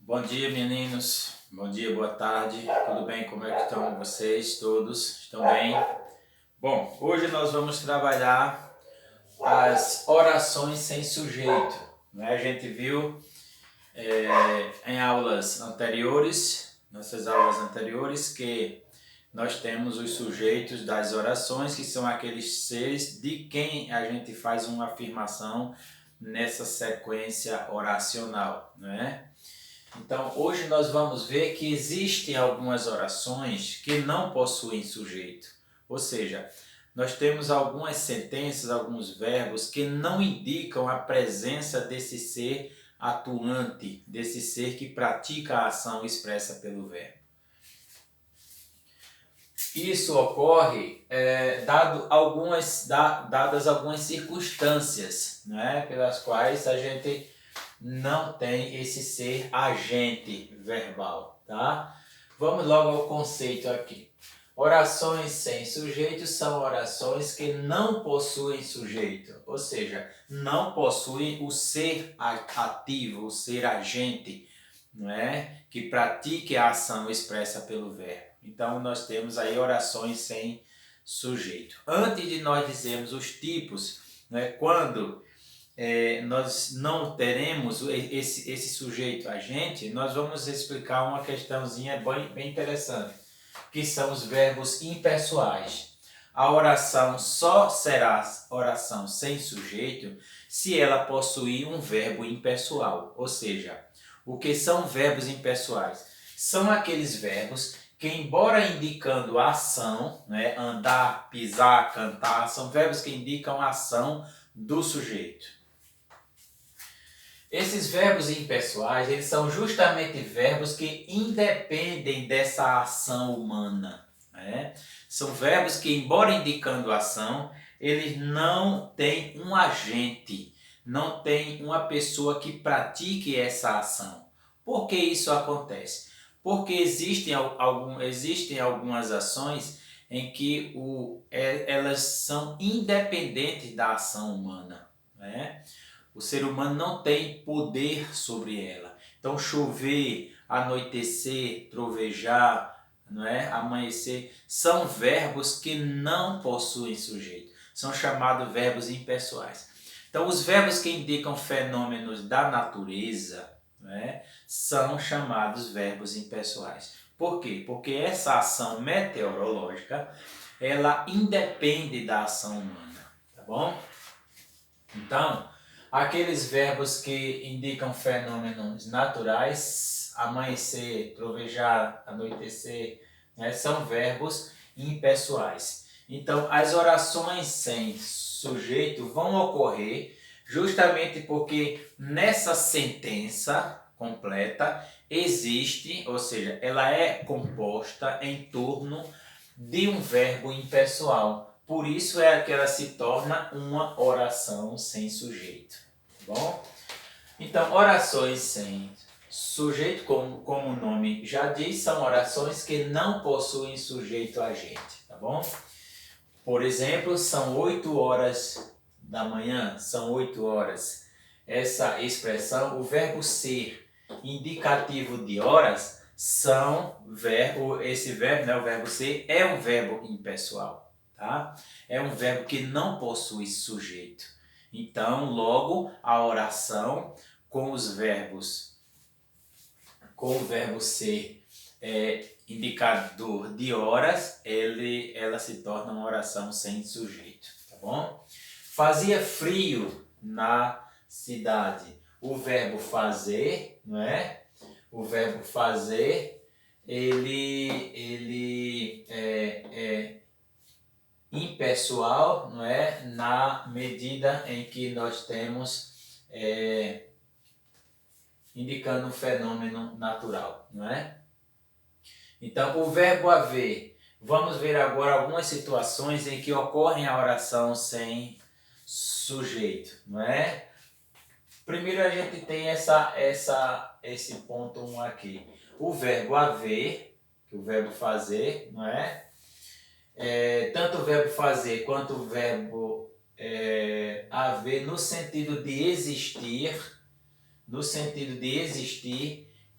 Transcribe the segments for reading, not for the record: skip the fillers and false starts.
Bom dia, meninos. Bom dia, boa tarde. Tudo bem? Como é que estão vocês todos? Estão bem? Bom, hoje nós vamos trabalhar as orações sem sujeito. Né? A gente viu em aulas anteriores, nossas aulas anteriores, que nós temos os sujeitos das orações, que são aqueles seres de quem a gente faz uma afirmação nessa sequência oracional, não é? Então, hoje nós vamos ver que existem algumas orações que não possuem sujeito. Ou seja, nós temos algumas sentenças, alguns verbos que não indicam a presença desse ser atuante, desse ser que pratica a ação expressa pelo verbo. Isso ocorre dadas algumas circunstâncias, né, pelas quais a gente não tem esse ser agente verbal, tá? Vamos logo ao conceito aqui. Orações sem sujeito são orações que não possuem sujeito, ou seja, não possuem o ser ativo, o ser agente, não é? Que pratique a ação expressa pelo verbo. Então nós temos aí orações sem sujeito. Antes de nós dizermos os tipos, né, quando nós não teremos esse sujeito agente, nós vamos explicar uma questãozinha bem interessante, que são os verbos impessoais. A oração só será oração sem sujeito se ela possuir um verbo impessoal. Ou seja, o que são verbos impessoais? São aqueles verbos que, embora indicando ação, né, andar, pisar, cantar, são verbos que indicam a ação do sujeito. Esses verbos impessoais, eles são justamente verbos que independem dessa ação humana, né? São verbos que, embora indicando ação, eles não têm um agente, não tem uma pessoa que pratique essa ação. Por que isso acontece? Porque existem algumas ações em que elas são independentes da ação humana, né? O ser humano não tem poder sobre ela. Então, chover, anoitecer, trovejar, não é? Amanhecer, são verbos que não possuem sujeito. São chamados verbos impessoais. Então, os verbos que indicam fenômenos da natureza, não é? São chamados verbos impessoais. Por quê? Porque essa ação meteorológica, ela independe da ação humana, tá bom? Então, aqueles verbos que indicam fenômenos naturais, amanhecer, trovejar, anoitecer, né, são verbos impessoais. Então, as orações sem sujeito vão ocorrer justamente porque nessa sentença completa existe, ou seja, ela é composta em torno de um verbo impessoal. Por isso é que ela se torna uma oração sem sujeito. Tá bom? Então, orações sem sujeito, como o nome já diz, são orações que não possuem sujeito agente. Tá bom? Por exemplo, são 8 horas da manhã, são 8 horas. Essa expressão, o verbo ser, indicativo de horas, esse verbo, né, o verbo ser, é um verbo impessoal, tá? É um verbo que não possui sujeito. Então, logo, a oração com o verbo ser indicador de horas, ela se torna uma oração sem sujeito, tá bom? Fazia frio na cidade. O verbo fazer, não é? O verbo fazer, ele é impessoal, não é? Na medida em que nós temos indicando um fenômeno natural, não é? Então, o verbo haver. Vamos ver agora algumas situações em que ocorre a oração sem sujeito, não é? Primeiro a gente tem esse ponto 1 aqui. O verbo haver, que o verbo fazer, não é? Tanto o verbo fazer quanto o verbo haver no sentido de existir,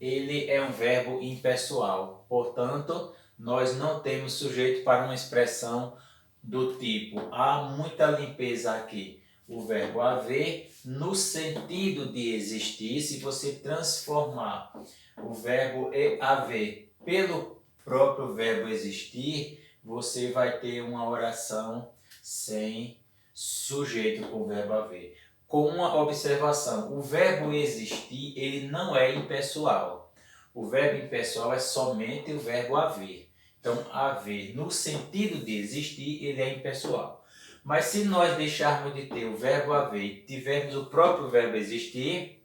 ele é um verbo impessoal. Portanto, nós não temos sujeito para uma expressão do tipo há muita limpeza aqui. O verbo haver, no sentido de existir, se você transformar o verbo haver pelo próprio verbo existir, você vai ter uma oração sem sujeito com o verbo haver. Com uma observação, o verbo existir, ele não é impessoal. O verbo impessoal é somente o verbo haver. Então, haver, no sentido de existir, ele é impessoal. Mas se nós deixarmos de ter o verbo haver e tivermos o próprio verbo existir,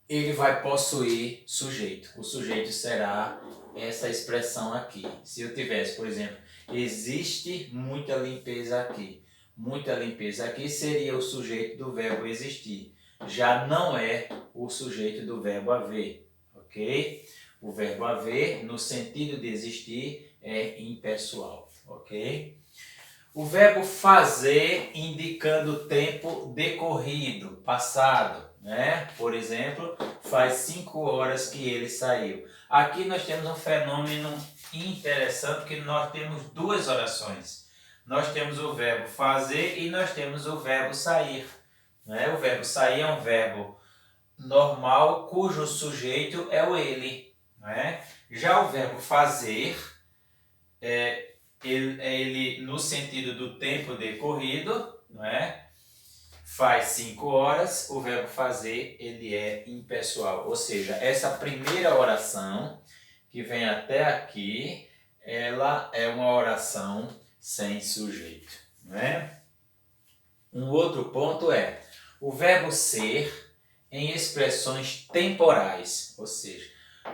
ele vai possuir sujeito. O sujeito será essa expressão aqui. Se eu tivesse, por exemplo, existe muita limpeza aqui. Muita limpeza aqui seria o sujeito do verbo existir. Já não é o sujeito do verbo haver, ok? O verbo haver, no sentido de existir, é impessoal, ok? O verbo fazer, indicando tempo decorrido, passado, né? Por exemplo, faz 5 horas que ele saiu. Aqui nós temos um fenômeno interessante, que nós temos duas orações. Nós temos o verbo fazer e nós temos o verbo sair, né? O verbo sair é um verbo normal, cujo sujeito é o ele, né? Já o verbo fazer ele no sentido do tempo decorrido, não é? Faz 5 horas, o verbo fazer ele é impessoal, ou seja, essa primeira oração que vem até aqui, ela é uma oração sem sujeito, não é? Um outro ponto é o verbo ser em expressões temporais, ou seja,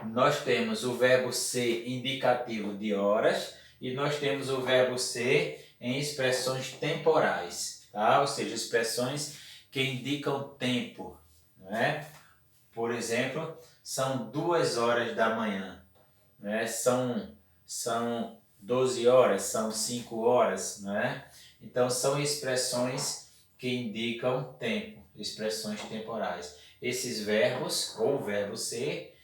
nós temos o verbo ser indicativo de horas e nós temos o verbo ser em expressões temporais, tá? Ou seja, expressões que indicam tempo, não é? Por exemplo, são 2 horas da manhã, né? São 12 horas, são 5 horas, não é? Então são expressões que indicam tempo, expressões temporais. Esses verbos, ou o verbo ser,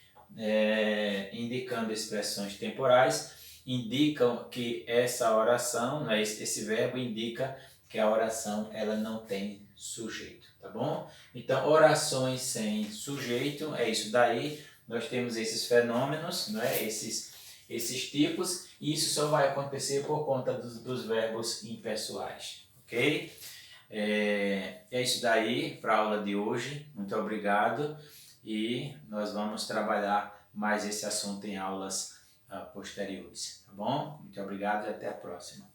indicando expressões temporais, indicam que essa oração, né, esse verbo indica que a oração ela não tem sujeito, tá bom? Então, orações sem sujeito, é isso daí. Nós temos esses fenômenos, né, esses tipos, e isso só vai acontecer por conta dos verbos impessoais, ok? É isso daí para a aula de hoje. Muito obrigado e nós vamos trabalhar mais esse assunto em aulas posteriores, tá bom? Muito obrigado e até a próxima.